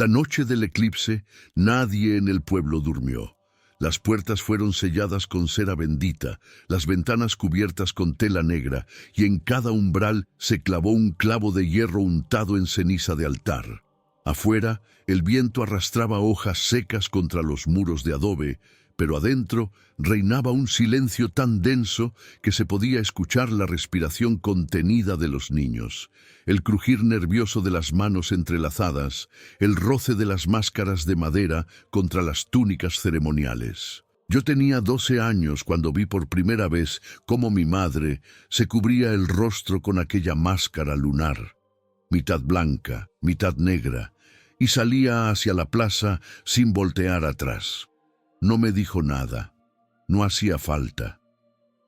La noche del eclipse, nadie en el pueblo durmió. Las puertas fueron selladas con cera bendita, las ventanas cubiertas con tela negra, y en cada umbral se clavó un clavo de hierro untado en ceniza de altar. Afuera, el viento arrastraba hojas secas contra los muros de adobe, pero adentro reinaba un silencio tan denso que se podía escuchar la respiración contenida de los niños, el crujir nervioso de las manos entrelazadas, el roce de las máscaras de madera contra las túnicas ceremoniales. Yo tenía 12 años cuando vi por primera vez cómo mi madre se cubría el rostro con aquella máscara lunar, mitad blanca, mitad negra, y salía hacia la plaza sin voltear atrás. No me dijo nada. No hacía falta.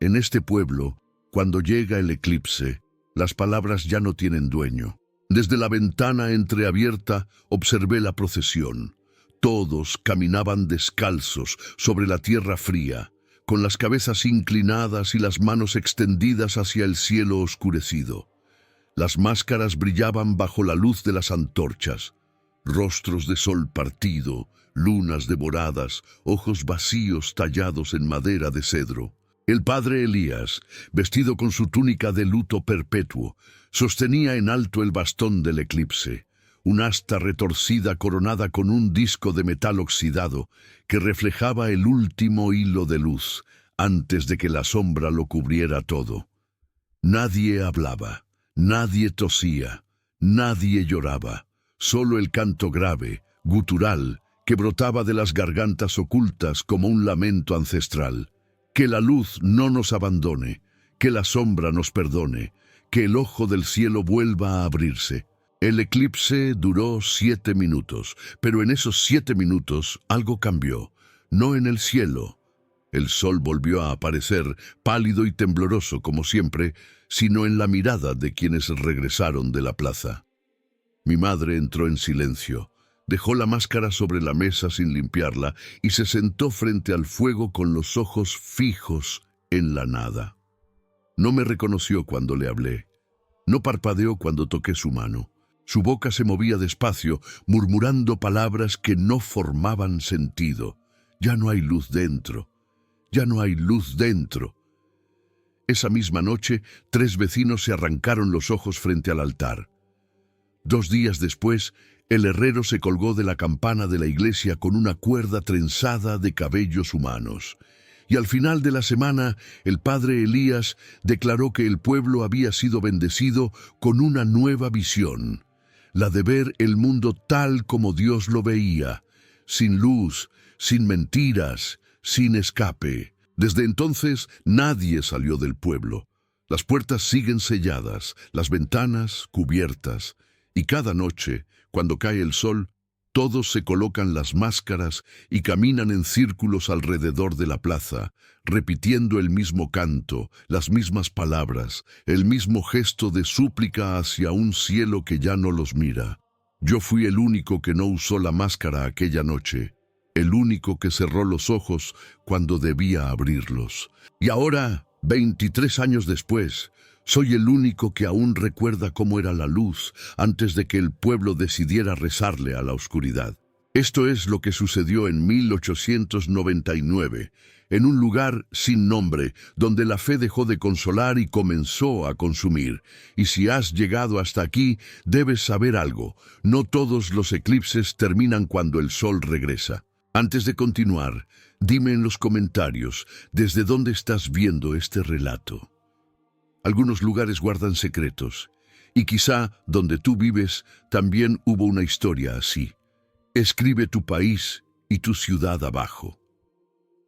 En este pueblo, cuando llega el eclipse, las palabras ya no tienen dueño. Desde la ventana entreabierta observé la procesión. Todos caminaban descalzos sobre la tierra fría, con las cabezas inclinadas y las manos extendidas hacia el cielo oscurecido. Las máscaras brillaban bajo la luz de las antorchas. Rostros de sol partido, lunas devoradas, ojos vacíos tallados en madera de cedro. El padre Elías, vestido con su túnica de luto perpetuo, sostenía en alto el bastón del eclipse, un asta retorcida coronada con un disco de metal oxidado que reflejaba el último hilo de luz antes de que la sombra lo cubriera todo. Nadie hablaba, nadie tosía, nadie lloraba. Solo el canto grave, gutural, que brotaba de las gargantas ocultas como un lamento ancestral. Que la luz no nos abandone, que la sombra nos perdone, que el ojo del cielo vuelva a abrirse. El eclipse duró 7 minutos, pero en esos 7 minutos algo cambió, no en el cielo. El sol volvió a aparecer, pálido y tembloroso como siempre, sino en la mirada de quienes regresaron de la plaza. Mi madre entró en silencio, dejó la máscara sobre la mesa sin limpiarla y se sentó frente al fuego con los ojos fijos en la nada. No me reconoció cuando le hablé, no parpadeó cuando toqué su mano. Su boca se movía despacio, murmurando palabras que no formaban sentido. Ya no hay luz dentro, ya no hay luz dentro. Esa misma noche, 3 vecinos se arrancaron los ojos frente al altar. 2 días después, el herrero se colgó de la campana de la iglesia con una cuerda trenzada de cabellos humanos. Y al final de la semana, el padre Elías declaró que el pueblo había sido bendecido con una nueva visión, la de ver el mundo tal como Dios lo veía, sin luz, sin mentiras, sin escape. Desde entonces, nadie salió del pueblo. Las puertas siguen selladas, las ventanas cubiertas. Y cada noche, cuando cae el sol, todos se colocan las máscaras y caminan en círculos alrededor de la plaza, repitiendo el mismo canto, las mismas palabras, el mismo gesto de súplica hacia un cielo que ya no los mira. Yo fui el único que no usó la máscara aquella noche, el único que cerró los ojos cuando debía abrirlos. Y ahora, 23 años después, soy el único que aún recuerda cómo era la luz antes de que el pueblo decidiera rezarle a la oscuridad. Esto es lo que sucedió en 1899, en un lugar sin nombre, donde la fe dejó de consolar y comenzó a consumir. Y si has llegado hasta aquí, debes saber algo. No todos los eclipses terminan cuando el sol regresa. Antes de continuar, dime en los comentarios desde dónde estás viendo este relato. Algunos lugares guardan secretos, y quizá donde tú vives también hubo una historia así. Escribe tu país y tu ciudad abajo.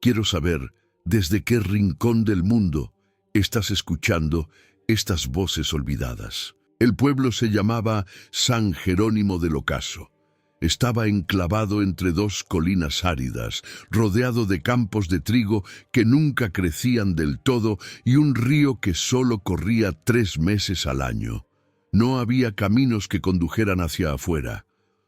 Quiero saber desde qué rincón del mundo estás escuchando estas voces olvidadas. El pueblo se llamaba San Jerónimo del Ocaso. Estaba enclavado entre 2 colinas áridas, rodeado de campos de trigo que nunca crecían del todo y un río que solo corría 3 meses al año. No había caminos que condujeran hacia afuera,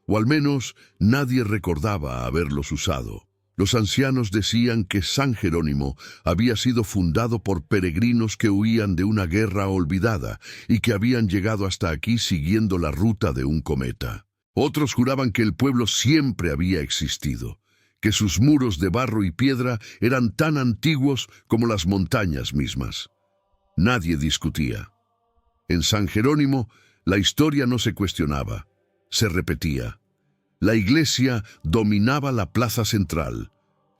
o al menos nadie recordaba haberlos usado. Los ancianos decían que San Jerónimo había sido fundado por peregrinos que huían de una guerra olvidada y que habían llegado hasta aquí siguiendo la ruta de un cometa. Otros juraban que el pueblo siempre había existido, que sus muros de barro y piedra eran tan antiguos como las montañas mismas. Nadie discutía. En San Jerónimo, la historia no se cuestionaba, se repetía. La iglesia dominaba la plaza central.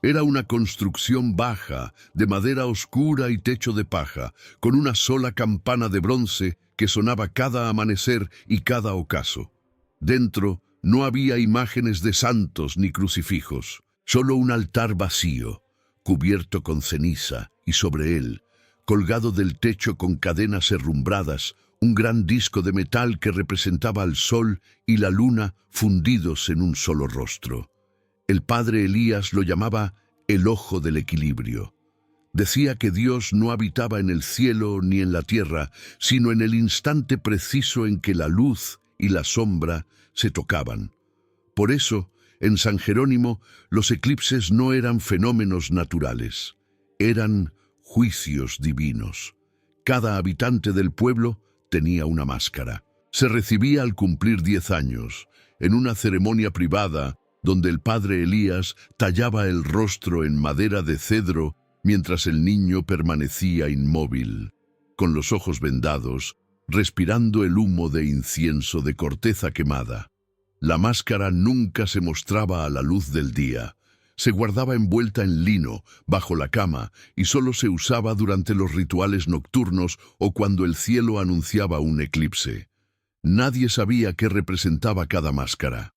Era una construcción baja, de madera oscura y techo de paja, con una sola campana de bronce que sonaba cada amanecer y cada ocaso. Dentro no había imágenes de santos ni crucifijos, solo un altar vacío, cubierto con ceniza, y sobre él, colgado del techo con cadenas herrumbradas, un gran disco de metal que representaba al sol y la luna fundidos en un solo rostro. El padre Elías lo llamaba el ojo del equilibrio. Decía que Dios no habitaba en el cielo ni en la tierra, sino en el instante preciso en que la luz y la sombra se tocaban. Por eso, en San Jerónimo, los eclipses no eran fenómenos naturales, eran juicios divinos. Cada habitante del pueblo tenía una máscara. Se recibía al cumplir 10 años, en una ceremonia privada donde el padre Elías tallaba el rostro en madera de cedro mientras el niño permanecía inmóvil, con los ojos vendados, respirando el humo de incienso de corteza quemada. La máscara nunca se mostraba a la luz del día. Se guardaba envuelta en lino, bajo la cama, y solo se usaba durante los rituales nocturnos o cuando el cielo anunciaba un eclipse. Nadie sabía qué representaba cada máscara.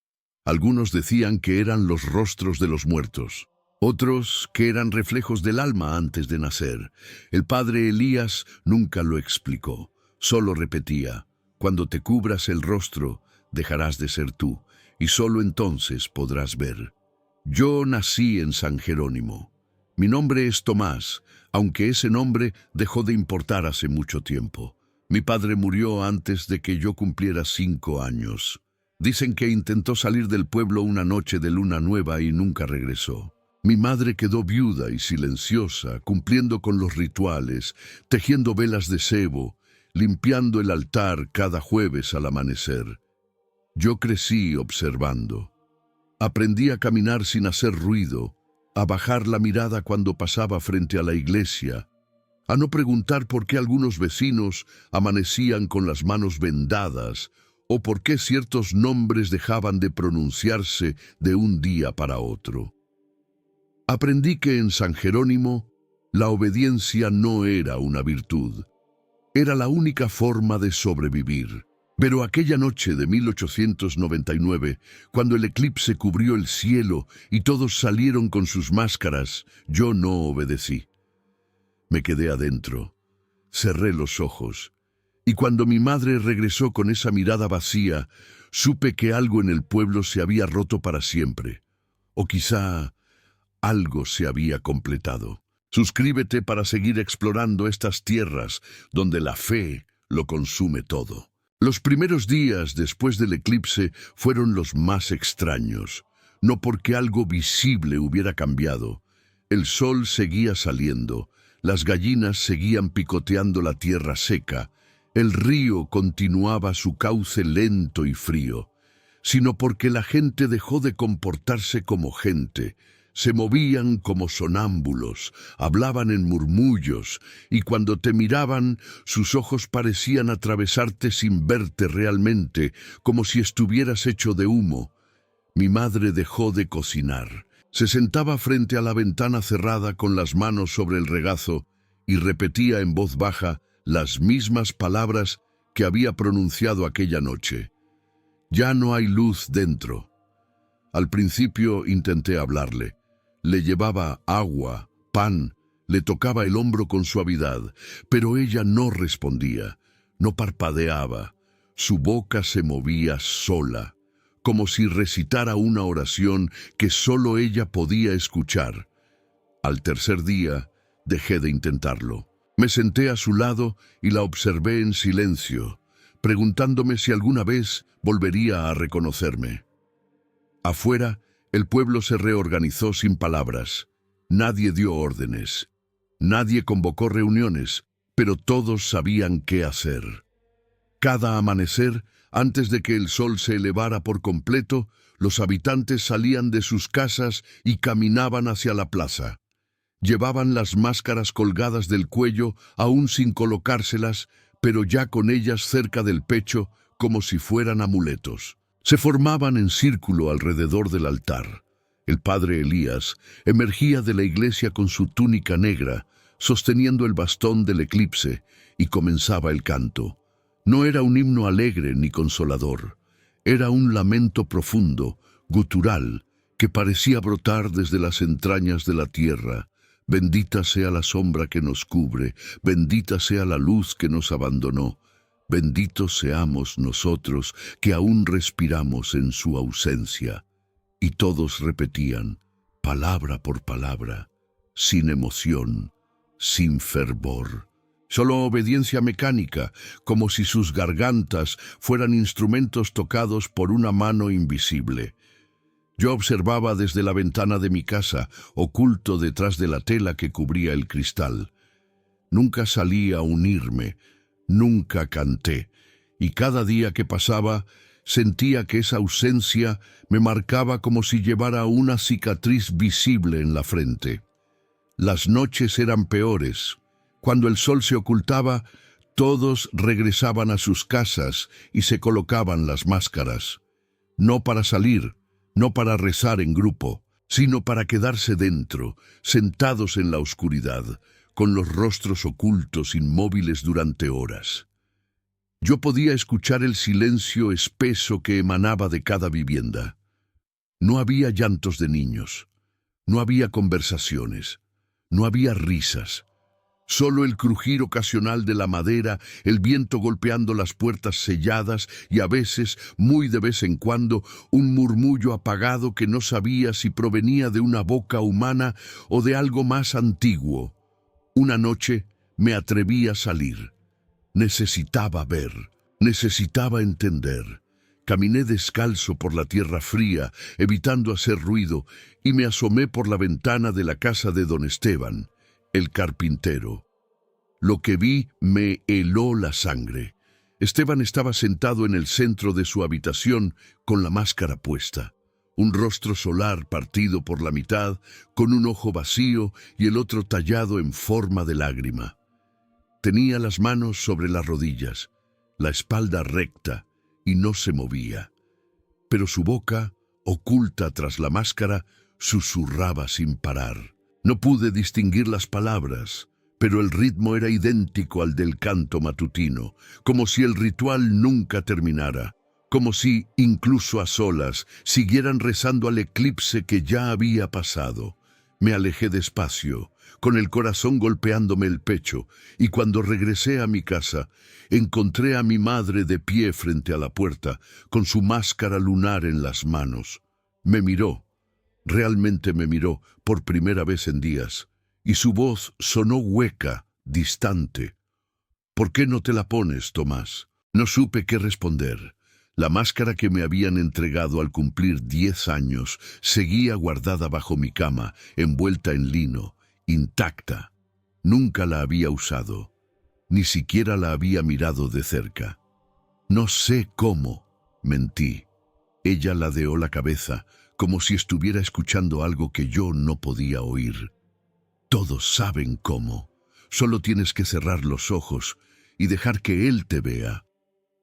Algunos decían que eran los rostros de los muertos. Otros que eran reflejos del alma antes de nacer. El padre Elías nunca lo explicó. Solo repetía: cuando te cubras el rostro, dejarás de ser tú, y solo entonces podrás ver. Yo nací en San Jerónimo. Mi nombre es Tomás, aunque ese nombre dejó de importar hace mucho tiempo. Mi padre murió antes de que yo cumpliera 5 años. Dicen que intentó salir del pueblo una noche de luna nueva y nunca regresó. Mi madre quedó viuda y silenciosa, cumpliendo con los rituales, tejiendo velas de sebo, limpiando el altar cada jueves al amanecer. Yo crecí observando. Aprendí a caminar sin hacer ruido, a bajar la mirada cuando pasaba frente a la iglesia, a no preguntar por qué algunos vecinos amanecían con las manos vendadas o por qué ciertos nombres dejaban de pronunciarse de un día para otro. Aprendí que en San Jerónimo la obediencia no era una virtud, era la única forma de sobrevivir. Pero aquella noche de 1899, cuando el eclipse cubrió el cielo y todos salieron con sus máscaras, yo no obedecí. Me quedé adentro, cerré los ojos, y cuando mi madre regresó con esa mirada vacía, supe que algo en el pueblo se había roto para siempre, o quizá algo se había completado. Suscríbete para seguir explorando estas tierras donde la fe lo consume todo. Los primeros días después del eclipse fueron los más extraños, no porque algo visible hubiera cambiado. El sol seguía saliendo, las gallinas seguían picoteando la tierra seca, el río continuaba su cauce lento y frío, sino porque la gente dejó de comportarse como gente. Se movían como sonámbulos, hablaban en murmullos, y cuando te miraban, sus ojos parecían atravesarte sin verte realmente, como si estuvieras hecho de humo. Mi madre dejó de cocinar. Se sentaba frente a la ventana cerrada con las manos sobre el regazo y repetía en voz baja las mismas palabras que había pronunciado aquella noche. Ya no hay luz dentro. Al principio intenté hablarle. Le llevaba agua, pan, le tocaba el hombro con suavidad, pero ella no respondía, no parpadeaba. Su boca se movía sola, como si recitara una oración que solo ella podía escuchar. Al tercer día, dejé de intentarlo. Me senté a su lado y la observé en silencio, preguntándome si alguna vez volvería a reconocerme. Afuera, el pueblo se reorganizó sin palabras. Nadie dio órdenes. Nadie convocó reuniones, pero todos sabían qué hacer. Cada amanecer, antes de que el sol se elevara por completo, los habitantes salían de sus casas y caminaban hacia la plaza. Llevaban las máscaras colgadas del cuello, aún sin colocárselas, pero ya con ellas cerca del pecho, como si fueran amuletos. Se formaban en círculo alrededor del altar. El padre Elías emergía de la iglesia con su túnica negra, sosteniendo el bastón del eclipse, y comenzaba el canto. No era un himno alegre ni consolador. Era un lamento profundo, gutural, que parecía brotar desde las entrañas de la tierra. Bendita sea la sombra que nos cubre, bendita sea la luz que nos abandonó. Benditos seamos nosotros que aún respiramos en su ausencia. Y todos repetían, palabra por palabra, sin emoción, sin fervor. Solo obediencia mecánica, como si sus gargantas fueran instrumentos tocados por una mano invisible. Yo observaba desde la ventana de mi casa, oculto detrás de la tela que cubría el cristal. Nunca salí a unirme, nunca canté, y cada día que pasaba sentía que esa ausencia me marcaba como si llevara una cicatriz visible en la frente. Las noches eran peores. Cuando el sol se ocultaba, todos regresaban a sus casas y se colocaban las máscaras. No para salir, no para rezar en grupo, sino para quedarse dentro, sentados en la oscuridad, con los rostros ocultos, inmóviles durante horas. Yo podía escuchar el silencio espeso que emanaba de cada vivienda. No había llantos de niños, no había conversaciones, no había risas. Solo el crujir ocasional de la madera, el viento golpeando las puertas selladas y a veces, muy de vez en cuando, un murmullo apagado que no sabía si provenía de una boca humana o de algo más antiguo. Una noche me atreví a salir. Necesitaba ver, necesitaba entender. Caminé descalzo por la tierra fría, evitando hacer ruido, y me asomé por la ventana de la casa de don Esteban, el carpintero. Lo que vi me heló la sangre. Esteban estaba sentado en el centro de su habitación con la máscara puesta. Un rostro solar partido por la mitad, con un ojo vacío y el otro tallado en forma de lágrima. Tenía las manos sobre las rodillas, la espalda recta, y no se movía. Pero su boca, oculta tras la máscara, susurraba sin parar. No pude distinguir las palabras, pero el ritmo era idéntico al del canto matutino, como si el ritual nunca terminara, como si, incluso a solas, siguieran rezando al eclipse que ya había pasado. Me alejé despacio, con el corazón golpeándome el pecho, y cuando regresé a mi casa, encontré a mi madre de pie frente a la puerta, con su máscara lunar en las manos. Me miró. Realmente me miró por primera vez en días, y su voz sonó hueca, distante. ¿Por qué no te la pones, Tomás? No supe qué responder. La máscara que me habían entregado al cumplir 10 años seguía guardada bajo mi cama, envuelta en lino, intacta. Nunca la había usado, ni siquiera la había mirado de cerca. No sé cómo, mentí. Ella ladeó la cabeza, como si estuviera escuchando algo que yo no podía oír. Todos saben cómo. Solo tienes que cerrar los ojos y dejar que él te vea.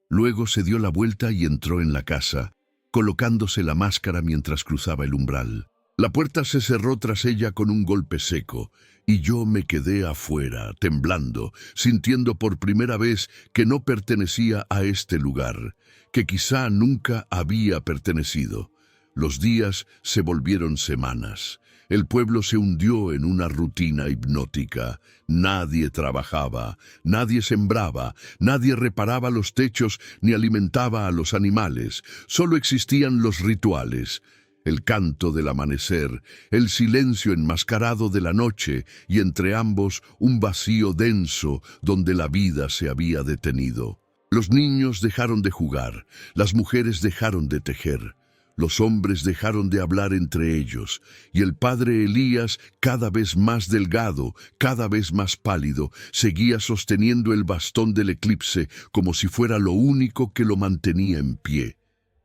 Luego se dio la vuelta y entró en la casa, colocándose la máscara mientras cruzaba el umbral. La puerta se cerró tras ella con un golpe seco, y yo me quedé afuera, temblando, sintiendo por primera vez que no pertenecía a este lugar, que quizá nunca había pertenecido. Los días se volvieron semanas. El pueblo se hundió en una rutina hipnótica. Nadie trabajaba, nadie sembraba, nadie reparaba los techos ni alimentaba a los animales. Solo existían los rituales, el canto del amanecer, el silencio enmascarado de la noche y entre ambos un vacío denso donde la vida se había detenido. Los niños dejaron de jugar, las mujeres dejaron de tejer. Los hombres dejaron de hablar entre ellos, y el padre Elías, cada vez más delgado, cada vez más pálido, seguía sosteniendo el bastón del eclipse como si fuera lo único que lo mantenía en pie.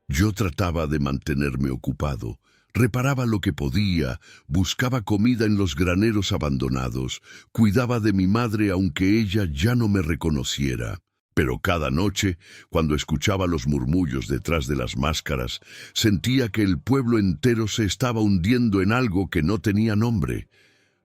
Yo trataba de mantenerme ocupado. Reparaba lo que podía, buscaba comida en los graneros abandonados, cuidaba de mi madre aunque ella ya no me reconociera. Pero cada noche, cuando escuchaba los murmullos detrás de las máscaras, sentía que el pueblo entero se estaba hundiendo en algo que no tenía nombre.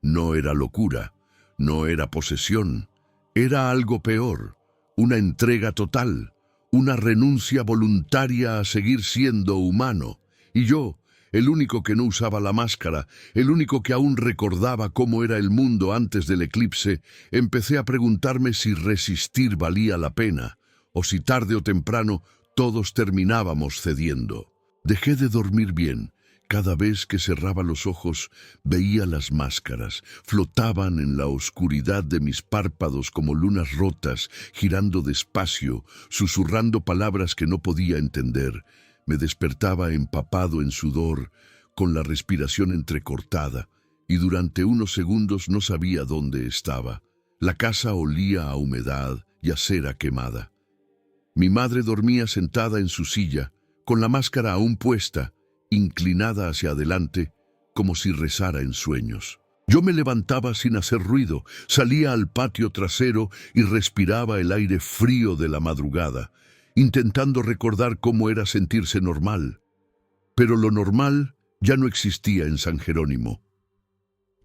No era locura, no era posesión, era algo peor, una entrega total, una renuncia voluntaria a seguir siendo humano. Y yo, el único que no usaba la máscara, el único que aún recordaba cómo era el mundo antes del eclipse, empecé a preguntarme si resistir valía la pena, o si tarde o temprano todos terminábamos cediendo. Dejé de dormir bien. Cada vez que cerraba los ojos, veía las máscaras, flotaban en la oscuridad de mis párpados como lunas rotas, girando despacio, susurrando palabras que no podía entender. Me despertaba empapado en sudor, con la respiración entrecortada, y durante unos segundos no sabía dónde estaba. La casa olía a humedad y a cera quemada. Mi madre dormía sentada en su silla, con la máscara aún puesta, inclinada hacia adelante, como si rezara en sueños. Yo me levantaba sin hacer ruido, salía al patio trasero y respiraba el aire frío de la madrugada, intentando recordar cómo era sentirse normal. Pero lo normal ya no existía en San Jerónimo.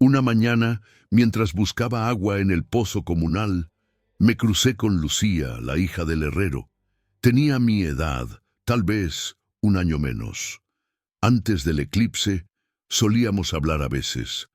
Una mañana, mientras buscaba agua en el pozo comunal, me crucé con Lucía, la hija del herrero. Tenía mi edad, tal vez un año menos. Antes del eclipse, solíamos hablar a veces.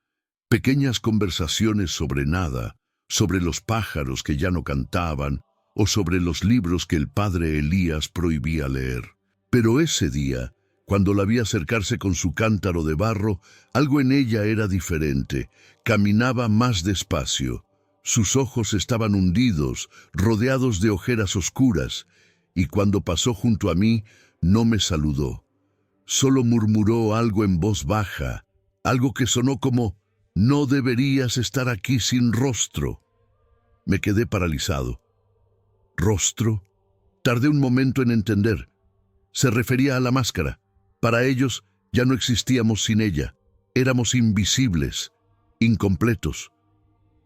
Pequeñas conversaciones sobre nada, sobre los pájaros que ya no cantaban, o sobre los libros que el padre Elías prohibía leer. Pero ese día, cuando la vi acercarse con su cántaro de barro, algo en ella era diferente. Caminaba más despacio. Sus ojos estaban hundidos, rodeados de ojeras oscuras, y cuando pasó junto a mí, no me saludó. Solo murmuró algo en voz baja, algo que sonó como: «No deberías estar aquí sin rostro». Me quedé paralizado. ¿Rostro? Tardé un momento en entender. Se refería a la máscara. Para ellos ya no existíamos sin ella. Éramos invisibles, incompletos.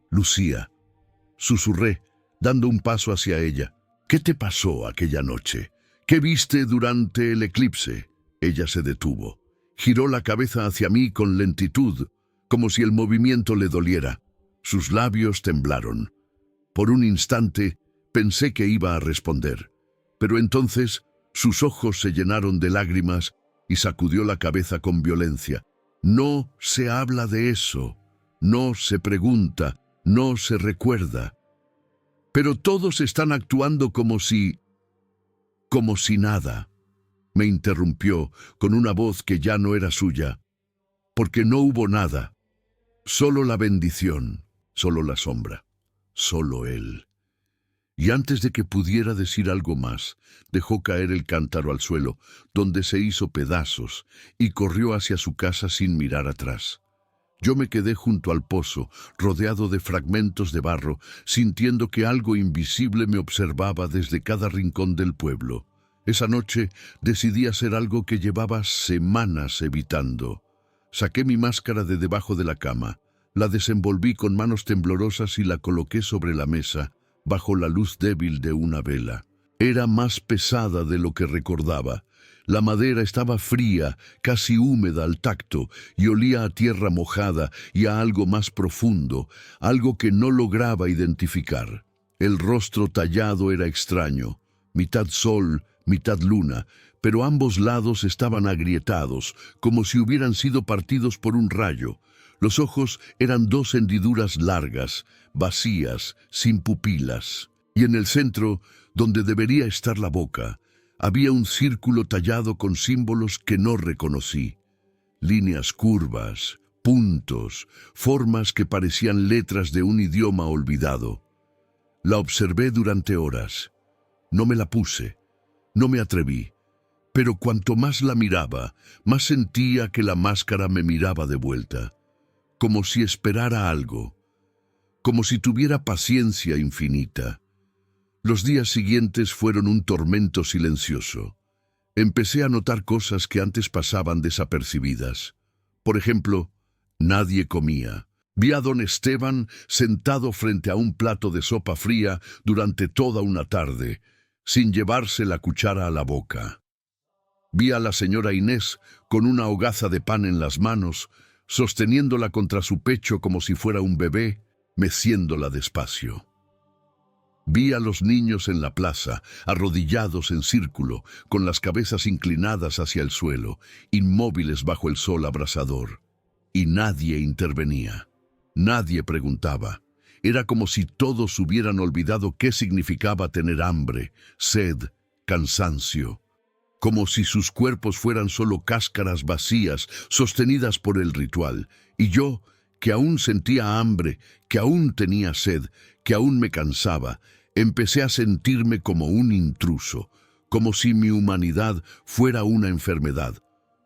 Lucía, susurré, dando un paso hacia ella. ¿Qué te pasó aquella noche? ¿Qué viste durante el eclipse? Ella se detuvo. Giró la cabeza hacia mí con lentitud, como si el movimiento le doliera. Sus labios temblaron. Por un instante pensé que iba a responder, pero entonces sus ojos se llenaron de lágrimas y sacudió la cabeza con violencia. No se habla de eso, no se pregunta, no se recuerda. Pero todos están actuando como si nada. Me interrumpió con una voz que ya no era suya, porque no hubo nada, solo la bendición, solo la sombra, solo él. Y antes de que pudiera decir algo más, dejó caer el cántaro al suelo, donde se hizo pedazos, y corrió hacia su casa sin mirar atrás. Yo me quedé junto al pozo, rodeado de fragmentos de barro, sintiendo que algo invisible me observaba desde cada rincón del pueblo. Esa noche decidí hacer algo que llevaba semanas evitando. Saqué mi máscara de debajo de la cama, la desenvolví con manos temblorosas y la coloqué sobre la mesa, bajo la luz débil de una vela. Era más pesada de lo que recordaba. La madera estaba fría, casi húmeda al tacto, y olía a tierra mojada y a algo más profundo, algo que no lograba identificar. El rostro tallado era extraño, mitad sol, mitad luna, pero ambos lados estaban agrietados, como si hubieran sido partidos por un rayo. Los ojos eran dos hendiduras largas, vacías, sin pupilas. Y en el centro, donde debería estar la boca, había un círculo tallado con símbolos que no reconocí. Líneas curvas, puntos, formas que parecían letras de un idioma olvidado. La observé durante horas. No me la puse, no me atreví. Pero cuanto más la miraba, más sentía que la máscara me miraba de vuelta, como si esperara algo, como si tuviera paciencia infinita. Los días siguientes fueron un tormento silencioso. Empecé a notar cosas que antes pasaban desapercibidas. Por ejemplo, nadie comía. Vi a don Esteban sentado frente a un plato de sopa fría durante toda una tarde, sin llevarse la cuchara a la boca. Vi a la señora Inés con una hogaza de pan en las manos, sosteniéndola contra su pecho como si fuera un bebé, meciéndola despacio. Vi a los niños en la plaza, arrodillados en círculo, con las cabezas inclinadas hacia el suelo, inmóviles bajo el sol abrasador. Y nadie intervenía. Nadie preguntaba. Era como si todos hubieran olvidado qué significaba tener hambre, sed, cansancio. Como si sus cuerpos fueran solo cáscaras vacías, sostenidas por el ritual. Y yo, que aún sentía hambre, que aún tenía sed, que aún me cansaba, empecé a sentirme como un intruso, como si mi humanidad fuera una enfermedad.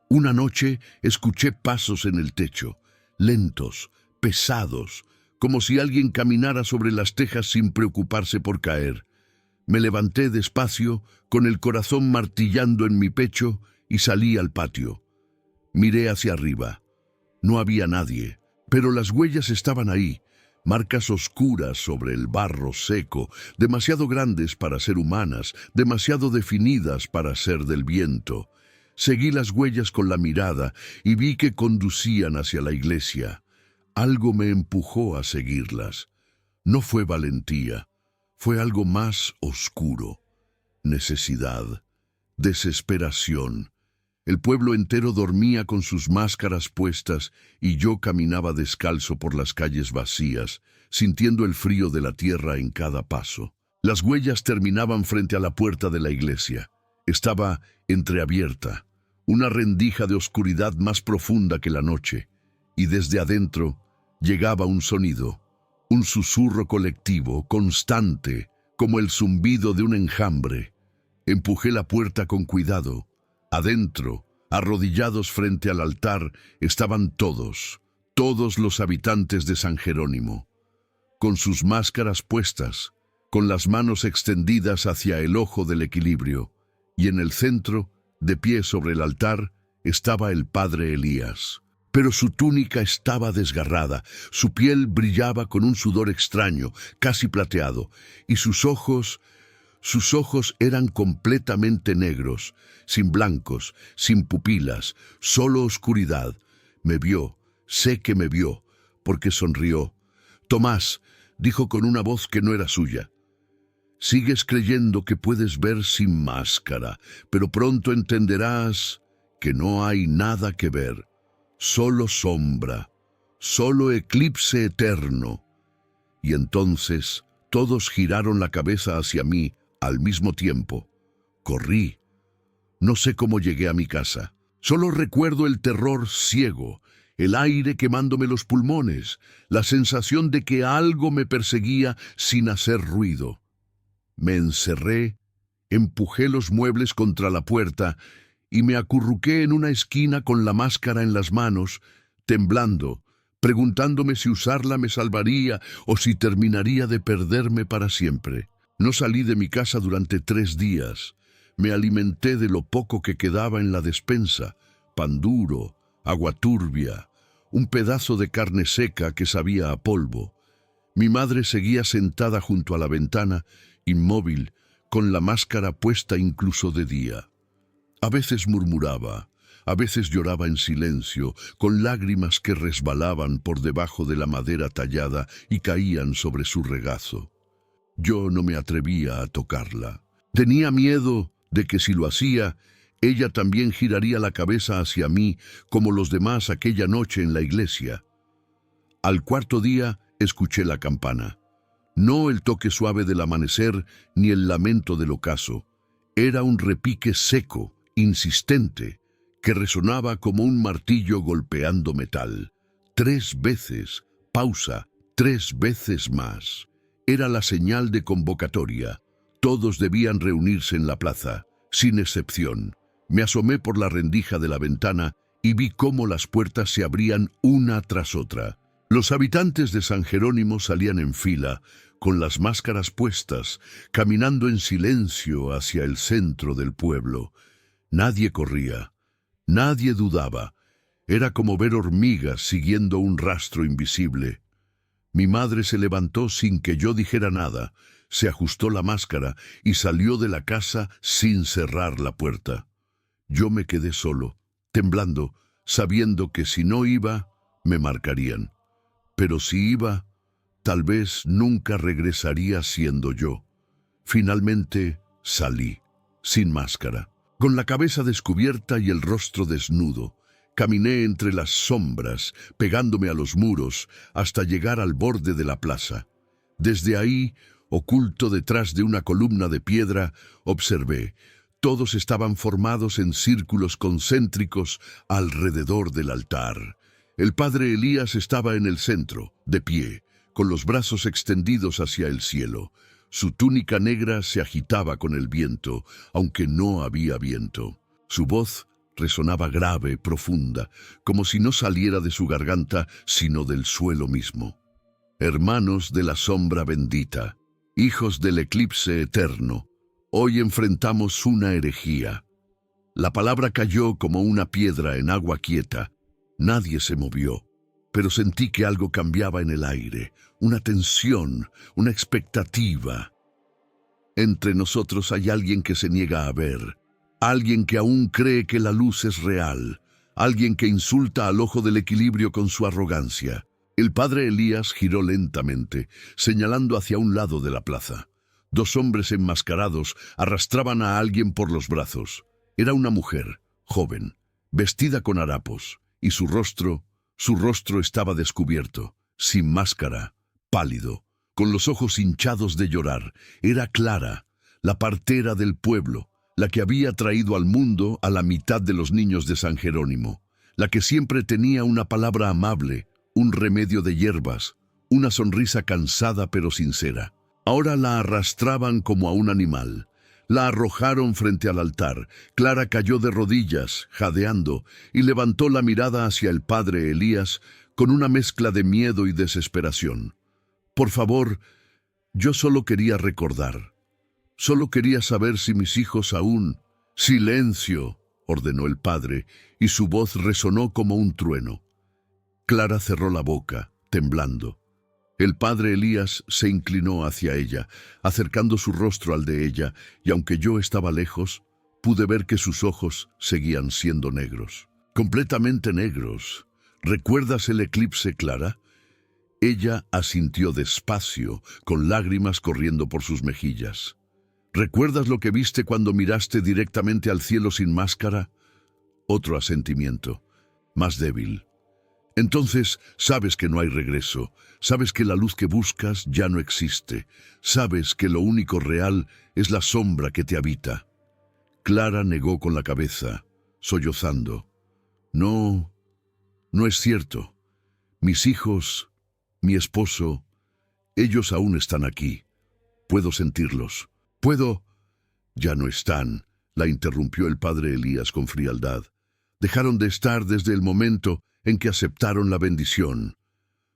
Una noche escuché pasos en el techo, lentos, pesados, como si alguien caminara sobre las tejas sin preocuparse por caer. Me levanté despacio, con el corazón martillando en mi pecho, y salí al patio. Miré hacia arriba. No había nadie, pero las huellas estaban ahí, marcas oscuras sobre el barro seco, demasiado grandes para ser humanas, demasiado definidas para ser del viento. Seguí las huellas con la mirada y vi que conducían hacia la iglesia. Algo me empujó a seguirlas. No fue valentía, fue algo más oscuro. Necesidad, desesperación. El pueblo entero dormía con sus máscaras puestas y yo caminaba descalzo por las calles vacías, sintiendo el frío de la tierra en cada paso. Las huellas terminaban frente a la puerta de la iglesia. Estaba entreabierta, una rendija de oscuridad más profunda que la noche, y desde adentro llegaba un sonido, un susurro colectivo, constante, como el zumbido de un enjambre. Empujé la puerta con cuidado. Adentro, arrodillados frente al altar, estaban todos los habitantes de San Jerónimo, con sus máscaras puestas, con las manos extendidas hacia el ojo del equilibrio, y en el centro, de pie sobre el altar, estaba el padre Elías. Pero su túnica estaba desgarrada, su piel brillaba con un sudor extraño, casi plateado, y sus ojos eran completamente negros, sin blancos, sin pupilas, solo oscuridad. Me vio, sé que me vio, porque sonrió. «Tomás», dijo con una voz que no era suya, «sigues creyendo que puedes ver sin máscara, pero pronto entenderás que no hay nada que ver, solo sombra, solo eclipse eterno». Y entonces todos giraron la cabeza hacia mí al mismo tiempo. Corrí. No sé cómo llegué a mi casa. Solo recuerdo el terror ciego, el aire quemándome los pulmones, la sensación de que algo me perseguía sin hacer ruido. Me encerré, empujé los muebles contra la puerta y me acurruqué en una esquina con la máscara en las manos, temblando, preguntándome si usarla me salvaría o si terminaría de perderme para siempre. No salí de mi casa durante 3 días. Me alimenté de lo poco que quedaba en la despensa, pan duro, agua turbia, un pedazo de carne seca que sabía a polvo. Mi madre seguía sentada junto a la ventana, inmóvil, con la máscara puesta incluso de día. A veces murmuraba, a veces lloraba en silencio, con lágrimas que resbalaban por debajo de la madera tallada y caían sobre su regazo. Yo no me atrevía a tocarla. Tenía miedo de que si lo hacía, ella también giraría la cabeza hacia mí, como los demás aquella noche en la iglesia. Al 4.º día escuché la campana. No el toque suave del amanecer ni el lamento del ocaso. Era un repique seco, insistente, que resonaba como un martillo golpeando metal. 3 veces, pausa, 3 veces más. Era la señal de convocatoria. Todos debían reunirse en la plaza, sin excepción. Me asomé por la rendija de la ventana y vi cómo las puertas se abrían una tras otra. Los habitantes de San Jerónimo salían en fila, con las máscaras puestas, caminando en silencio hacia el centro del pueblo. Nadie corría, nadie dudaba. Era como ver hormigas siguiendo un rastro invisible. Mi madre se levantó sin que yo dijera nada, se ajustó la máscara y salió de la casa sin cerrar la puerta. Yo me quedé solo, temblando, sabiendo que si no iba, me marcarían. Pero si iba, tal vez nunca regresaría siendo yo. Finalmente salí, sin máscara, con la cabeza descubierta y el rostro desnudo. Caminé entre las sombras, pegándome a los muros, hasta llegar al borde de la plaza. Desde ahí, oculto detrás de una columna de piedra, observé. Todos estaban formados en círculos concéntricos alrededor del altar. El padre Elías estaba en el centro, de pie, con los brazos extendidos hacia el cielo. Su túnica negra se agitaba con el viento, aunque no había viento. Su voz resonaba grave, profunda, como si no saliera de su garganta, sino del suelo mismo. Hermanos de la sombra bendita, hijos del eclipse eterno, hoy enfrentamos una herejía. La palabra cayó como una piedra en agua quieta. Nadie se movió, pero sentí que algo cambiaba en el aire, una tensión, una expectativa. Entre nosotros hay alguien que se niega a ver, alguien que aún cree que la luz es real, alguien que insulta al ojo del equilibrio con su arrogancia. El padre Elías giró lentamente, señalando hacia un lado de la plaza. Dos hombres enmascarados arrastraban a alguien por los brazos. Era una mujer, joven, vestida con harapos, y su rostro estaba descubierto, sin máscara, pálido, con los ojos hinchados de llorar. Era Clara, la partera del pueblo, la que había traído al mundo a la mitad de los niños de San Jerónimo, la que siempre tenía una palabra amable, un remedio de hierbas, una sonrisa cansada pero sincera. Ahora la arrastraban como a un animal. La arrojaron frente al altar. Clara cayó de rodillas, jadeando, y levantó la mirada hacia el padre Elías con una mezcla de miedo y desesperación. Por favor, yo solo quería recordar. Solo quería saber si mis hijos aún... ¡Silencio!, ordenó el padre, y su voz resonó como un trueno. Clara cerró la boca, temblando. El padre Elías se inclinó hacia ella, acercando su rostro al de ella, y aunque yo estaba lejos, pude ver que sus ojos seguían siendo negros. Completamente negros. ¿Recuerdas el eclipse, Clara? Ella asintió despacio, con lágrimas corriendo por sus mejillas. ¿Recuerdas lo que viste cuando miraste directamente al cielo sin máscara? Otro asentimiento, más débil. Entonces sabes que no hay regreso, sabes que la luz que buscas ya no existe, sabes que lo único real es la sombra que te habita. Clara negó con la cabeza, sollozando. No es cierto. Mis hijos, mi esposo, ellos aún están aquí. Puedo sentirlos. Puedo... Ya no están, la interrumpió el padre Elías con frialdad. Dejaron de estar desde el momento en que aceptaron la bendición.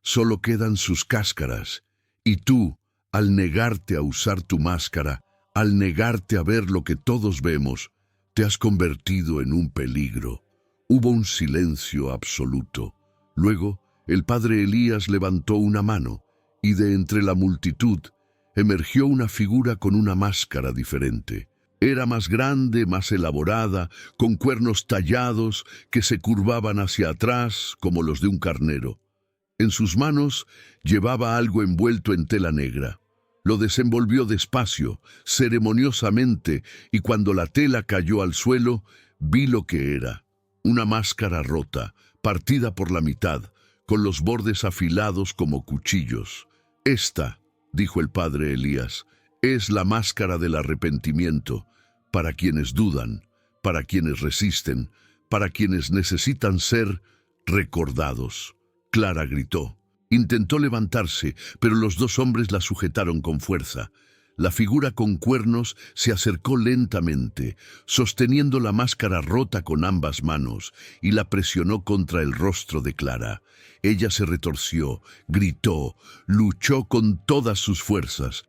Solo quedan sus cáscaras, y tú, al negarte a usar tu máscara, al negarte a ver lo que todos vemos, te has convertido en un peligro. Hubo un silencio absoluto. Luego, el padre Elías levantó una mano, y de entre la multitud emergió una figura con una máscara diferente. Era más grande, más elaborada, con cuernos tallados que se curvaban hacia atrás como los de un carnero. En sus manos llevaba algo envuelto en tela negra. Lo desenvolvió despacio, ceremoniosamente, y cuando la tela cayó al suelo, vi lo que era. Una máscara rota, partida por la mitad, con los bordes afilados como cuchillos. Esta, dijo el padre Elías, es la máscara del arrepentimiento, para quienes dudan, para quienes resisten, para quienes necesitan ser recordados. Clara gritó. Intentó levantarse, pero los dos hombres la sujetaron con fuerza. La figura con cuernos se acercó lentamente, sosteniendo la máscara rota con ambas manos, y la presionó contra el rostro de Clara. Ella se retorció, gritó, luchó con todas sus fuerzas,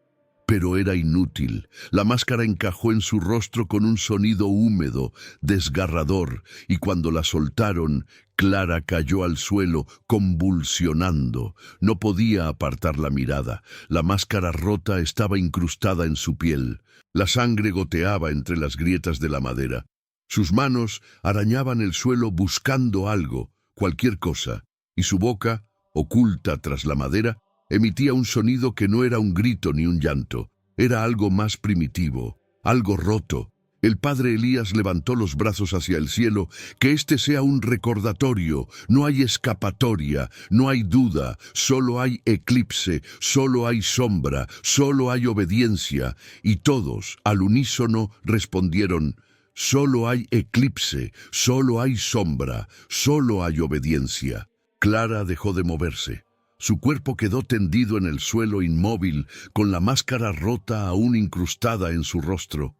pero era inútil. La máscara encajó en su rostro con un sonido húmedo, desgarrador, y cuando la soltaron, Clara cayó al suelo, convulsionando. No podía apartar la mirada. La máscara rota estaba incrustada en su piel. La sangre goteaba entre las grietas de la madera. Sus manos arañaban el suelo buscando algo, cualquier cosa, y su boca, oculta tras la madera, emitía un sonido que no era un grito ni un llanto. Era algo más primitivo, algo roto. El padre Elías levantó los brazos hacia el cielo. Que este sea un recordatorio. No hay escapatoria, no hay duda, solo hay eclipse, solo hay sombra, solo hay obediencia. Y todos, al unísono, respondieron: solo hay eclipse, solo hay sombra, solo hay obediencia. Clara dejó de moverse. Su cuerpo quedó tendido en el suelo inmóvil, con la máscara rota aún incrustada en su rostro.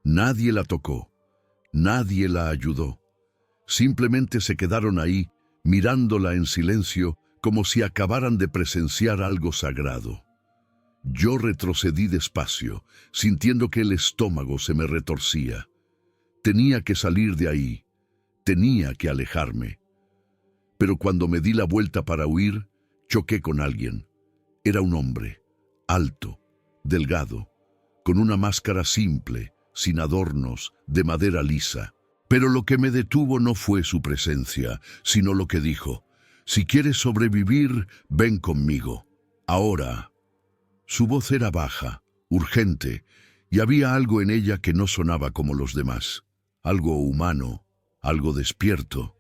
Nadie la tocó, nadie la ayudó. Simplemente se quedaron ahí, mirándola en silencio, como si acabaran de presenciar algo sagrado. Yo retrocedí despacio, sintiendo que el estómago se me retorcía. Tenía que salir de ahí, tenía que alejarme. Pero cuando me di la vuelta para huir, choqué con alguien. Era un hombre, alto, delgado, con una máscara simple, sin adornos, de madera lisa. Pero lo que me detuvo no fue su presencia, sino lo que dijo: si quieres sobrevivir, ven conmigo. Ahora. Su voz era baja, urgente, y había algo en ella que no sonaba como los demás. Algo humano, algo despierto.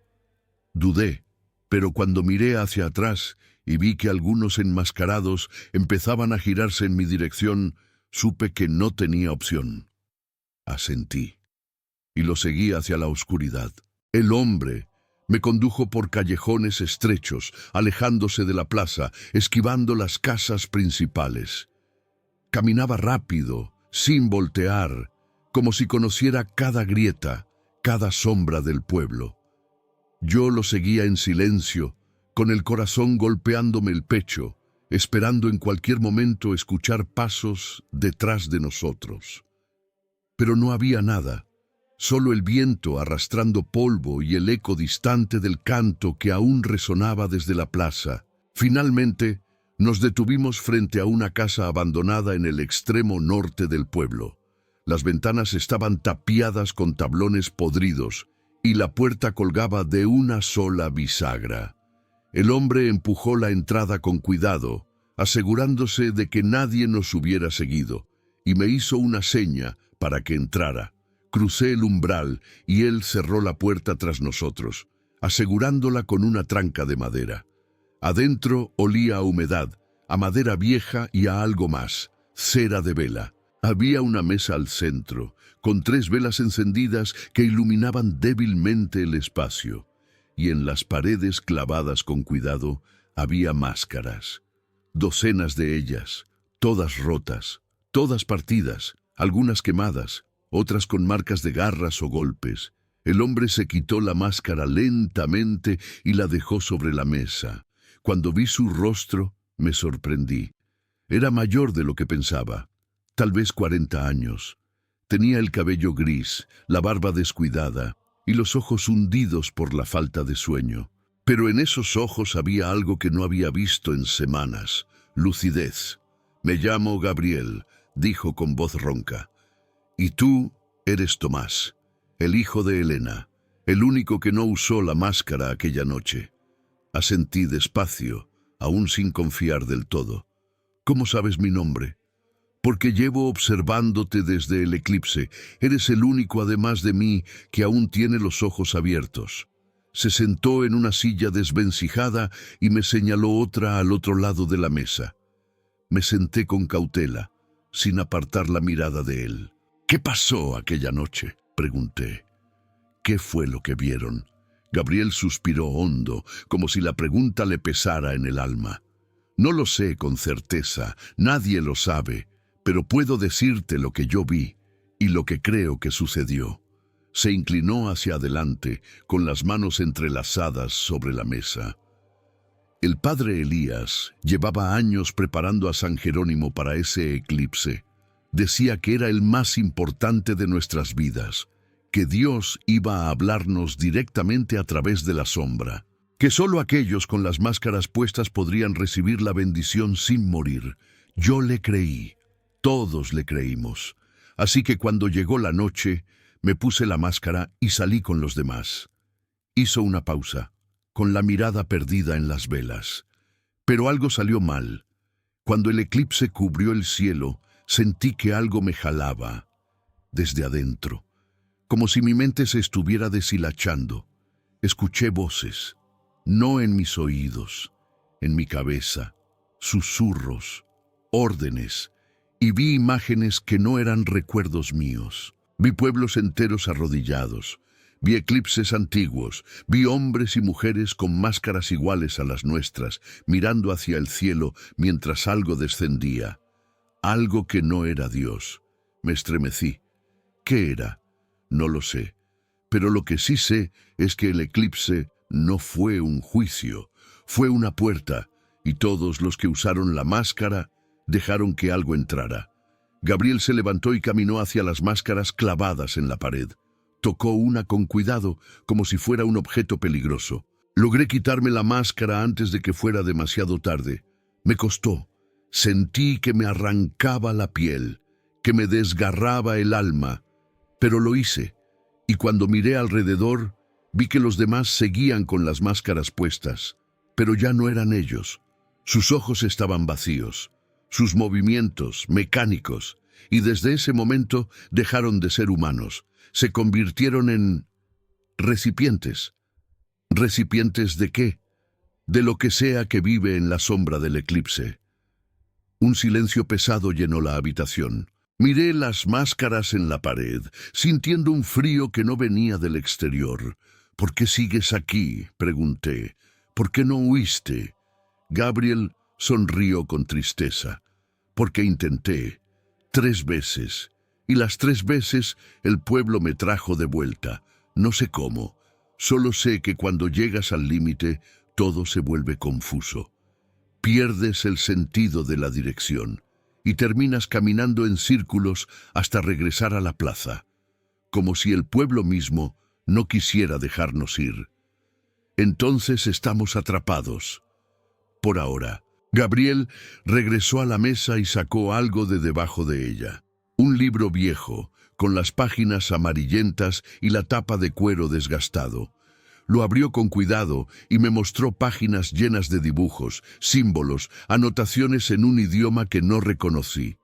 Dudé, pero cuando miré hacia atrás y vi que algunos enmascarados empezaban a girarse en mi dirección, supe que no tenía opción. Asentí, y lo seguí hacia la oscuridad. El hombre me condujo por callejones estrechos, alejándose de la plaza, esquivando las casas principales. Caminaba rápido, sin voltear, como si conociera cada grieta, cada sombra del pueblo. Yo lo seguía en silencio, con el corazón golpeándome el pecho, esperando en cualquier momento escuchar pasos detrás de nosotros. Pero no había nada, solo el viento arrastrando polvo y el eco distante del canto que aún resonaba desde la plaza. Finalmente, nos detuvimos frente a una casa abandonada en el extremo norte del pueblo. Las ventanas estaban tapiadas con tablones podridos y la puerta colgaba de una sola bisagra. El hombre empujó la entrada con cuidado, asegurándose de que nadie nos hubiera seguido, y me hizo una seña para que entrara. Crucé el umbral y él cerró la puerta tras nosotros, asegurándola con una tranca de madera. Adentro olía a humedad, a madera vieja y a algo más, cera de vela. Había una mesa al centro, con 3 velas encendidas que iluminaban débilmente el espacio, y en las paredes clavadas con cuidado había máscaras. Docenas de ellas, todas rotas, todas partidas, algunas quemadas, otras con marcas de garras o golpes. El hombre se quitó la máscara lentamente y la dejó sobre la mesa. Cuando vi su rostro, me sorprendí. Era mayor de lo que pensaba, tal vez 40 años. Tenía el cabello gris, la barba descuidada y los ojos hundidos por la falta de sueño. Pero en esos ojos había algo que no había visto en semanas: lucidez. «Me llamo Gabriel», dijo con voz ronca. «Y tú eres Tomás, el hijo de Elena, el único que no usó la máscara aquella noche». Asentí despacio, aún sin confiar del todo. «¿Cómo sabes mi nombre?» «Porque llevo observándote desde el eclipse. Eres el único, además de mí, que aún tiene los ojos abiertos». Se sentó en una silla desvencijada y me señaló otra al otro lado de la mesa. Me senté con cautela, sin apartar la mirada de él. «¿Qué pasó aquella noche?», pregunté. «¿Qué fue lo que vieron?». Gabriel suspiró hondo, como si la pregunta le pesara en el alma. «No lo sé con certeza, nadie lo sabe, pero puedo decirte lo que yo vi y lo que creo que sucedió. Se inclinó hacia adelante, con las manos entrelazadas sobre la mesa. El padre Elías llevaba años preparando a San Jerónimo para ese eclipse. Decía que era el más importante de nuestras vidas, que Dios iba a hablarnos directamente a través de la sombra, que solo aquellos con las máscaras puestas podrían recibir la bendición sin morir. Yo le creí, todos le creímos. Así que cuando llegó la noche, me puse la máscara y salí con los demás. Hizo una pausa, con la mirada perdida en las velas. Pero algo salió mal. Cuando el eclipse cubrió el cielo, sentí que algo me jalaba desde adentro, como si mi mente se estuviera deshilachando. Escuché voces, no en mis oídos, en mi cabeza, susurros, órdenes, y vi imágenes que no eran recuerdos míos. Vi pueblos enteros arrodillados, vi eclipses antiguos, vi hombres y mujeres con máscaras iguales a las nuestras, mirando hacia el cielo mientras algo descendía. Algo que no era Dios. Me estremecí. ¿Qué era? No lo sé. Pero lo que sí sé es que el eclipse no fue un juicio, fue una puerta, y todos los que usaron la máscara dejaron que algo entrara. Gabriel se levantó y caminó hacia las máscaras clavadas en la pared. Tocó una con cuidado, como si fuera un objeto peligroso. Logré quitarme la máscara antes de que fuera demasiado tarde. Me costó. Sentí que me arrancaba la piel, que me desgarraba el alma, pero lo hice. Y cuando miré alrededor, vi que los demás seguían con las máscaras puestas, pero ya no eran ellos. Sus ojos estaban vacíos, sus movimientos mecánicos, y desde ese momento dejaron de ser humanos. Se convirtieron en recipientes. ¿Recipientes de qué? De lo que sea que vive en la sombra del eclipse. Un silencio pesado llenó la habitación. Miré las máscaras en la pared, sintiendo un frío que no venía del exterior. ¿Por qué sigues aquí?, pregunté. ¿Por qué no huiste? Gabriel sonrió con tristeza. Porque intenté 3 veces, y las 3 veces el pueblo me trajo de vuelta. No sé cómo, solo sé que cuando llegas al límite, todo se vuelve confuso. Pierdes el sentido de la dirección y terminas caminando en círculos hasta regresar a la plaza, como si el pueblo mismo no quisiera dejarnos ir. Entonces estamos atrapados. Por ahora. Gabriel regresó a la mesa y sacó algo de debajo de ella. Un libro viejo, con las páginas amarillentas y la tapa de cuero desgastado. Lo abrió con cuidado y me mostró páginas llenas de dibujos, símbolos, anotaciones en un idioma que no reconocí.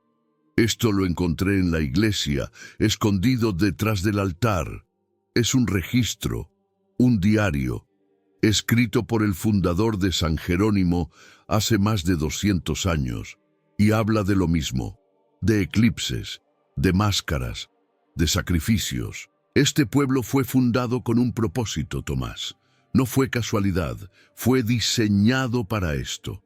Esto lo encontré en la iglesia, escondido detrás del altar. Es un registro, un diario, escrito por el fundador de San Jerónimo hace más de 200 años, y habla de lo mismo, de eclipses, de máscaras, de sacrificios. Este pueblo fue fundado con un propósito, Tomás. No fue casualidad, fue diseñado para esto.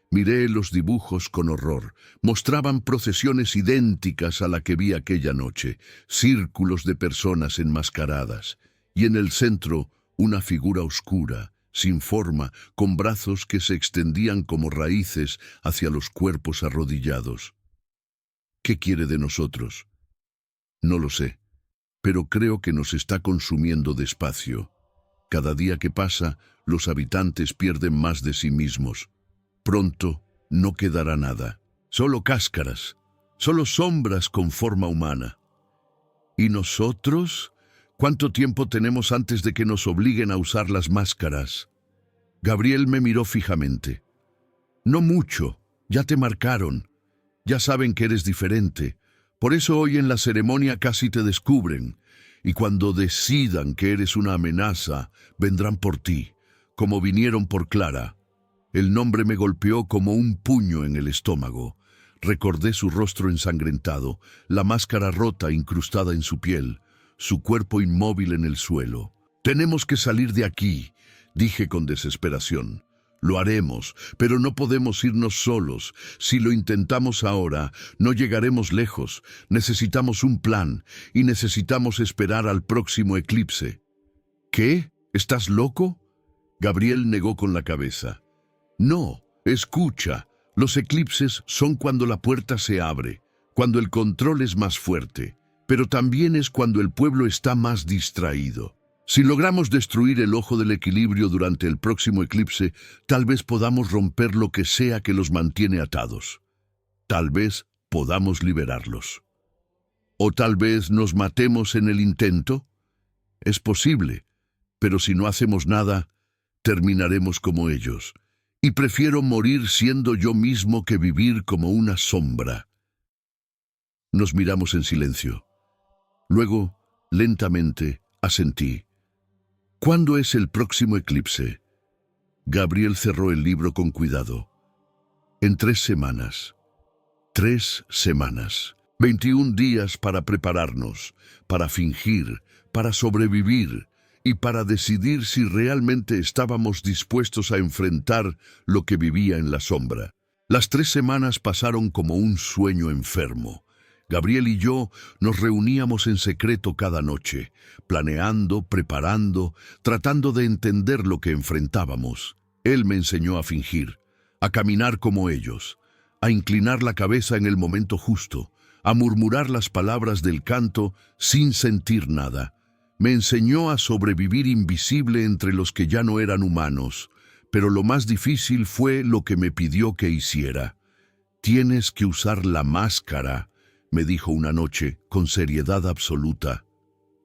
Miré los dibujos con horror. Mostraban procesiones idénticas a la que vi aquella noche, círculos de personas enmascaradas, y en el centro una figura oscura, sin forma, con brazos que se extendían como raíces hacia los cuerpos arrodillados. ¿Qué quiere de nosotros? No lo sé, pero creo que nos está consumiendo despacio. Cada día que pasa, los habitantes pierden más de sí mismos. Pronto no quedará nada, solo cáscaras, solo sombras con forma humana. ¿Y nosotros? ¿Cuánto tiempo tenemos antes de que nos obliguen a usar las máscaras? Gabriel me miró fijamente. No mucho, ya te marcaron. Ya saben que eres diferente. Por eso hoy en la ceremonia casi te descubren. Y cuando decidan que eres una amenaza, vendrán por ti, como vinieron por Clara. El nombre me golpeó como un puño en el estómago. Recordé su rostro ensangrentado, la máscara rota incrustada en su piel, su cuerpo inmóvil en el suelo. «Tenemos que salir de aquí», dije con desesperación. Lo haremos, pero no podemos irnos solos. Si lo intentamos ahora, no llegaremos lejos. Necesitamos un plan y necesitamos esperar al próximo eclipse. ¿Qué? ¿Estás loco? Gabriel negó con la cabeza. No, escucha. Los eclipses son cuando la puerta se abre, cuando el control es más fuerte, pero también es cuando el pueblo está más distraído. Si logramos destruir el ojo del equilibrio durante el próximo eclipse, tal vez podamos romper lo que sea que los mantiene atados. Tal vez podamos liberarlos. ¿O tal vez nos matemos en el intento? Es posible, pero si no hacemos nada, terminaremos como ellos. Y prefiero morir siendo yo mismo que vivir como una sombra. Nos miramos en silencio. Luego, lentamente, asentí. ¿Cuándo es el próximo eclipse? Gabriel cerró el libro con cuidado. En 3 semanas. 3 semanas. 21 días para prepararnos, para fingir, para sobrevivir y para decidir si realmente estábamos dispuestos a enfrentar lo que vivía en la sombra. Las 3 semanas pasaron como un sueño enfermo. Gabriel y yo nos reuníamos en secreto cada noche, planeando, preparando, tratando de entender lo que enfrentábamos. Él me enseñó a fingir, a caminar como ellos, a inclinar la cabeza en el momento justo, a murmurar las palabras del canto sin sentir nada. Me enseñó a sobrevivir invisible entre los que ya no eran humanos, pero lo más difícil fue lo que me pidió que hiciera. Tienes que usar la máscara, me dijo una noche, con seriedad absoluta.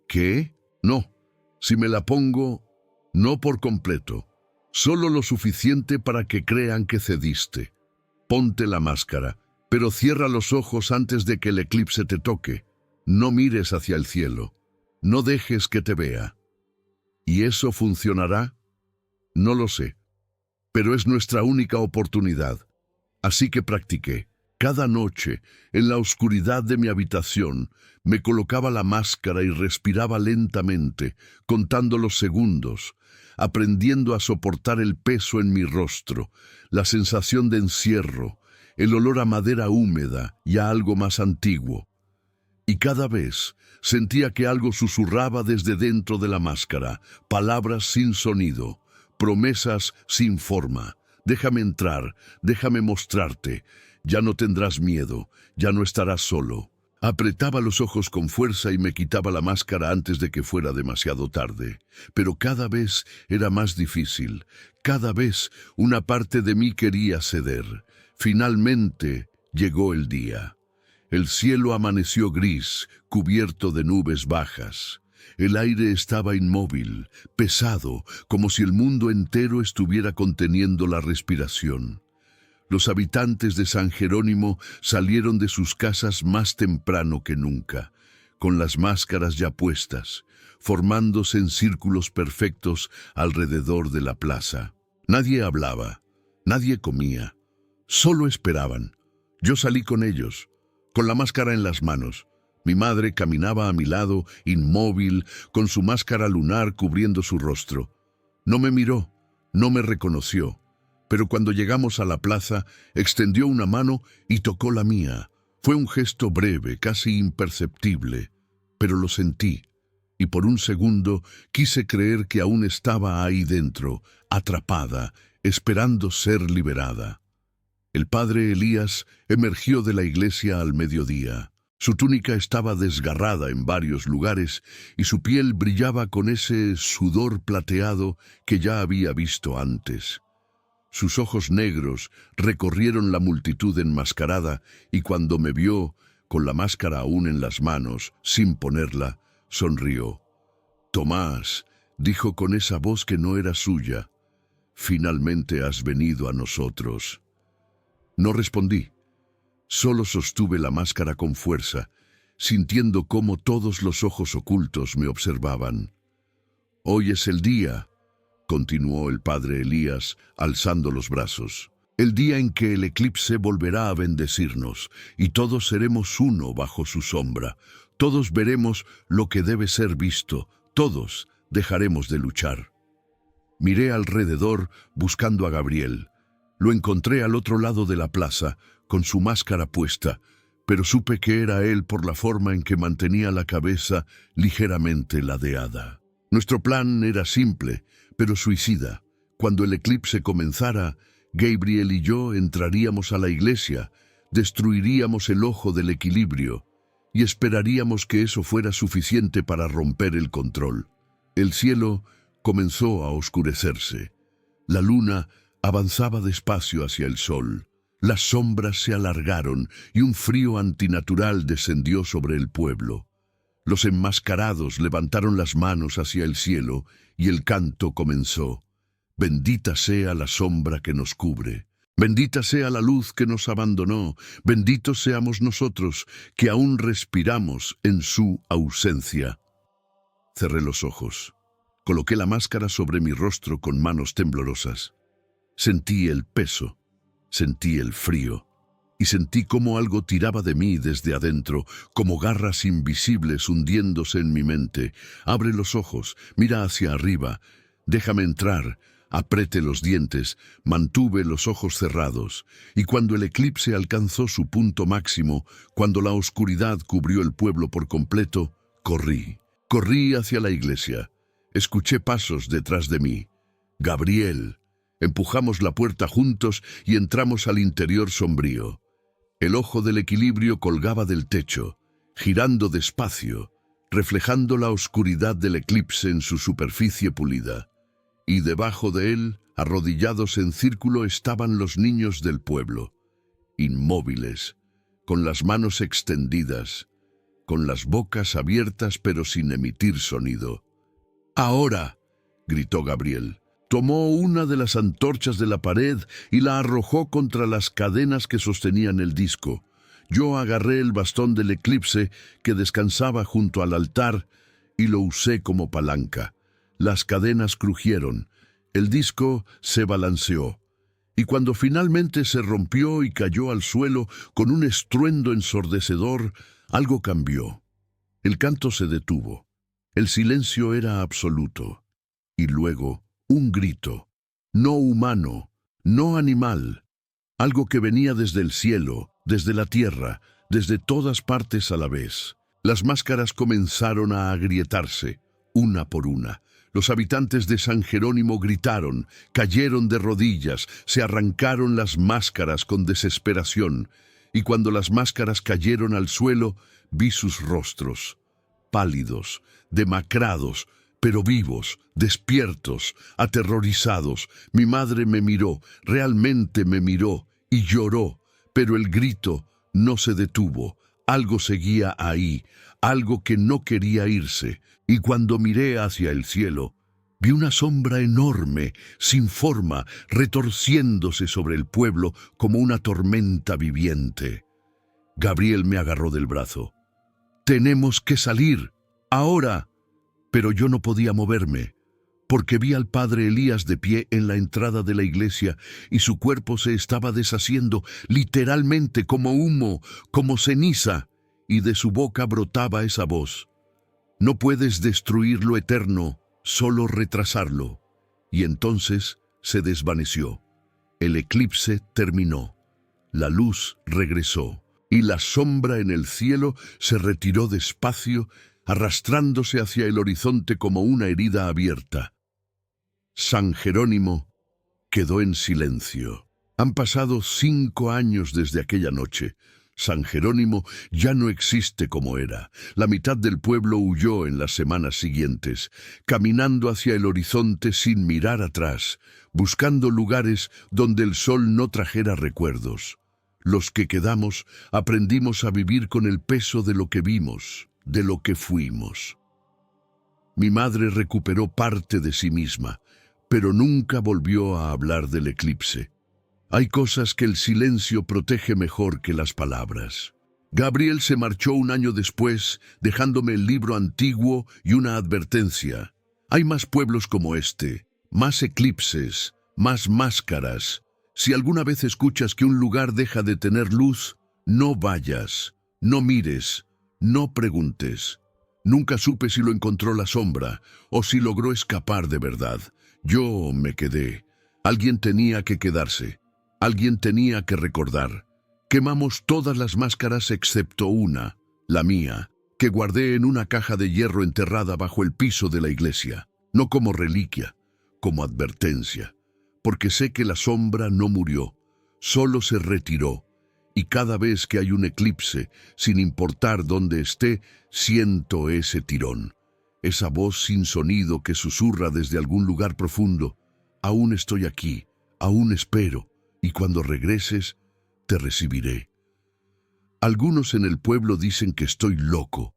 ¿Qué? No. Si me la pongo, no por completo. Solo lo suficiente para que crean que cediste. Ponte la máscara, pero cierra los ojos antes de que el eclipse te toque. No mires hacia el cielo. No dejes que te vea. ¿Y eso funcionará? No lo sé. Pero es nuestra única oportunidad. Así que practiqué. Cada noche, en la oscuridad de mi habitación, me colocaba la máscara y respiraba lentamente, contando los segundos, aprendiendo a soportar el peso en mi rostro, la sensación de encierro, el olor a madera húmeda y a algo más antiguo. Y cada vez sentía que algo susurraba desde dentro de la máscara, palabras sin sonido, promesas sin forma. Déjame entrar, déjame mostrarte. Ya no tendrás miedo, ya no estarás solo. Apretaba los ojos con fuerza y me quitaba la máscara antes de que fuera demasiado tarde. Pero cada vez era más difícil. Cada vez una parte de mí quería ceder. Finalmente llegó el día. El cielo amaneció gris, cubierto de nubes bajas. El aire estaba inmóvil, pesado, como si el mundo entero estuviera conteniendo la respiración. Los habitantes de San Jerónimo salieron de sus casas más temprano que nunca, con las máscaras ya puestas, formándose en círculos perfectos alrededor de la plaza. Nadie hablaba, nadie comía, solo esperaban. Yo salí con ellos, con la máscara en las manos. Mi madre caminaba a mi lado, inmóvil, con su máscara lunar cubriendo su rostro. No me miró, no me reconoció. Pero cuando llegamos a la plaza, extendió una mano y tocó la mía. Fue un gesto breve, casi imperceptible, pero lo sentí, y por un segundo quise creer que aún estaba ahí dentro, atrapada, esperando ser liberada. El padre Elías emergió de la iglesia al mediodía. Su túnica estaba desgarrada en varios lugares y su piel brillaba con ese sudor plateado que ya había visto antes. Sus ojos negros recorrieron la multitud enmascarada y cuando me vio, con la máscara aún en las manos, sin ponerla, sonrió. «Tomás», dijo con esa voz que no era suya, «finalmente has venido a nosotros». No respondí. Solo sostuve la máscara con fuerza, sintiendo cómo todos los ojos ocultos me observaban. «Hoy es el día», continuó el padre Elías, alzando los brazos. «El día en que el eclipse volverá a bendecirnos, y todos seremos uno bajo su sombra. Todos veremos lo que debe ser visto, todos dejaremos de luchar». Miré alrededor buscando a Gabriel. Lo encontré al otro lado de la plaza, con su máscara puesta, pero supe que era él por la forma en que mantenía la cabeza ligeramente ladeada. Nuestro plan era simple, pero suicida. Cuando el eclipse comenzara, Gabriel y yo entraríamos a la iglesia, destruiríamos el ojo del equilibrio y esperaríamos que eso fuera suficiente para romper el control. El cielo comenzó a oscurecerse. La luna avanzaba despacio hacia el sol. Las sombras se alargaron y un frío antinatural descendió sobre el pueblo. Los enmascarados levantaron las manos hacia el cielo y el canto comenzó. Bendita sea la sombra que nos cubre. Bendita sea la luz que nos abandonó. Benditos seamos nosotros que aún respiramos en su ausencia. Cerré los ojos. Coloqué la máscara sobre mi rostro con manos temblorosas. Sentí el peso, sentí el frío, y sentí cómo algo tiraba de mí desde adentro, como garras invisibles hundiéndose en mi mente. Abre los ojos, mira hacia arriba, déjame entrar. Apreté los dientes, mantuve los ojos cerrados, y cuando el eclipse alcanzó su punto máximo, cuando la oscuridad cubrió el pueblo por completo, corrí. Corrí hacia la iglesia. Escuché pasos detrás de mí. Gabriel. Empujamos la puerta juntos y entramos al interior sombrío. El ojo del equilibrio colgaba del techo, girando despacio, reflejando la oscuridad del eclipse en su superficie pulida. Y debajo de él, arrodillados en círculo, estaban los niños del pueblo, inmóviles, con las manos extendidas, con las bocas abiertas pero sin emitir sonido. «¡Ahora!», gritó Gabriel. Tomó una de las antorchas de la pared y la arrojó contra las cadenas que sostenían el disco. Yo agarré el bastón del eclipse que descansaba junto al altar y lo usé como palanca. Las cadenas crujieron, el disco se balanceó, y cuando finalmente se rompió y cayó al suelo con un estruendo ensordecedor, algo cambió. El canto se detuvo, el silencio era absoluto, y luego un grito, no humano, no animal, algo que venía desde el cielo, desde la tierra, desde todas partes a la vez. Las máscaras comenzaron a agrietarse, una por una. Los habitantes de San Jerónimo gritaron, cayeron de rodillas, se arrancaron las máscaras con desesperación, y cuando las máscaras cayeron al suelo, vi sus rostros, pálidos, demacrados, pero vivos, despiertos, aterrorizados. Mi madre me miró, realmente me miró, y lloró, pero el grito no se detuvo. Algo seguía ahí, algo que no quería irse, y cuando miré hacia el cielo, vi una sombra enorme, sin forma, retorciéndose sobre el pueblo como una tormenta viviente. Gabriel me agarró del brazo. «Tenemos que salir, ahora». Pero yo no podía moverme, porque vi al padre Elías de pie en la entrada de la iglesia y su cuerpo se estaba deshaciendo literalmente como humo, como ceniza, y de su boca brotaba esa voz. «No puedes destruir lo eterno, solo retrasarlo». Y entonces se desvaneció. El eclipse terminó. La luz regresó, y la sombra en el cielo se retiró despacio, arrastrándose hacia el horizonte como una herida abierta. San Jerónimo quedó en silencio. Han pasado 5 años desde aquella noche. San Jerónimo ya no existe como era. La mitad del pueblo huyó en las semanas siguientes, caminando hacia el horizonte sin mirar atrás, buscando lugares donde el sol no trajera recuerdos. Los que quedamos aprendimos a vivir con el peso de lo que vimos, de lo que fuimos. Mi madre recuperó parte de sí misma, pero nunca volvió a hablar del eclipse. Hay cosas que el silencio protege mejor que las palabras. Gabriel se marchó 1 año después, dejándome el libro antiguo y una advertencia. Hay más pueblos como este, más eclipses, más máscaras. Si alguna vez escuchas que un lugar deja de tener luz, no vayas, no mires, no preguntes. Nunca supe si lo encontró la sombra o si logró escapar de verdad. Yo me quedé. Alguien tenía que quedarse. Alguien tenía que recordar. Quemamos todas las máscaras excepto una, la mía, que guardé en una caja de hierro enterrada bajo el piso de la iglesia, no como reliquia, como advertencia, porque sé que la sombra no murió, solo se retiró, y cada vez que hay un eclipse, sin importar dónde esté, siento ese tirón, esa voz sin sonido que susurra desde algún lugar profundo. Aún estoy aquí, aún espero, y cuando regreses, te recibiré. Algunos en el pueblo dicen que estoy loco,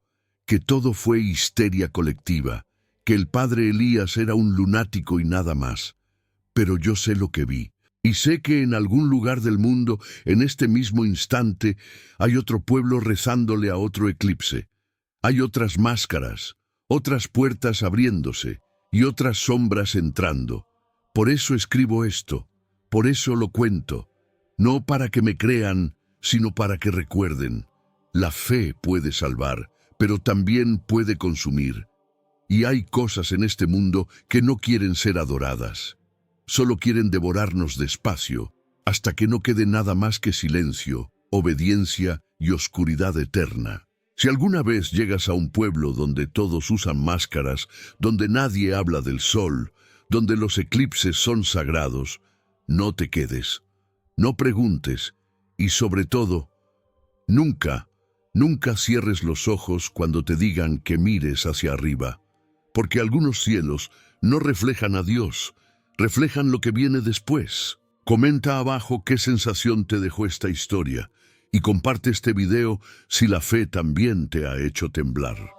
que todo fue histeria colectiva, que el padre Elías era un lunático y nada más. Pero yo sé lo que vi, y sé que en algún lugar del mundo, en este mismo instante, hay otro pueblo rezándole a otro eclipse. Hay otras máscaras, otras puertas abriéndose y otras sombras entrando. Por eso escribo esto, por eso lo cuento, no para que me crean, sino para que recuerden. La fe puede salvar, pero también puede consumir. Y hay cosas en este mundo que no quieren ser adoradas. Solo quieren devorarnos despacio, hasta que no quede nada más que silencio, obediencia y oscuridad eterna. Si alguna vez llegas a un pueblo donde todos usan máscaras, donde nadie habla del sol, donde los eclipses son sagrados, no te quedes, no preguntes, y sobre todo, nunca cierres los ojos cuando te digan que mires hacia arriba, porque algunos cielos no reflejan a Dios, reflejan lo que viene después. Comenta abajo qué sensación te dejó esta historia y comparte este video si la fe también te ha hecho temblar.